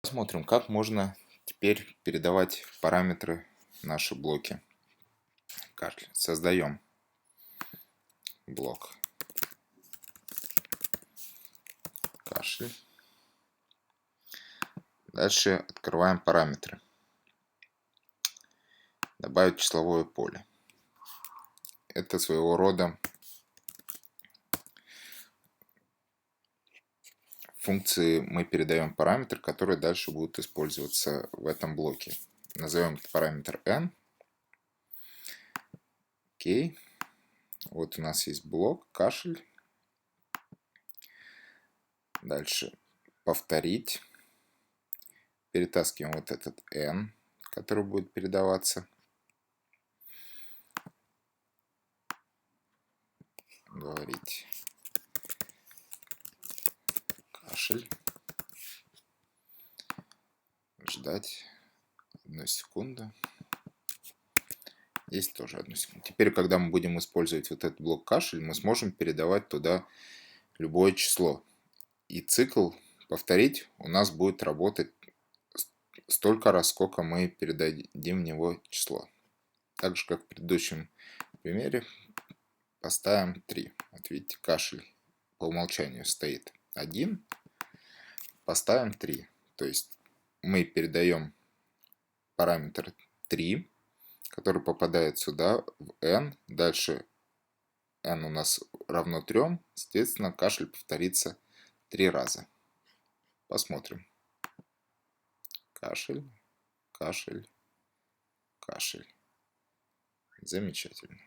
Посмотрим, как можно теперь передавать параметры в наши блоки. Создаем блок кашель. Дальше открываем параметры. Добавить числовое поле. Это своего рода функции, мы передаем параметр, которые дальше будут использоваться в этом блоке. Назовем этот параметр n. Окей. Вот у нас есть блок кашель. Дальше повторить. Перетаскиваем вот этот n, который будет передаваться. Говорить кашель. Ждать 1 секунду. Здесь тоже 1 секунду. Теперь, когда мы будем использовать вот этот блок кашель, мы сможем передавать туда любое число. И цикл повторить у нас будет работать столько раз, сколько мы передадим в него число. Так же, как в предыдущем примере, поставим 3. Вот видите, кашель по умолчанию стоит 1. Поставим 3. То есть мы передаем параметр 3, который попадает сюда, в n. Дальше n у нас равно 3. Соответственно, кашель повторится 3 раза. Посмотрим. Кашель, кашель, кашель. Замечательно.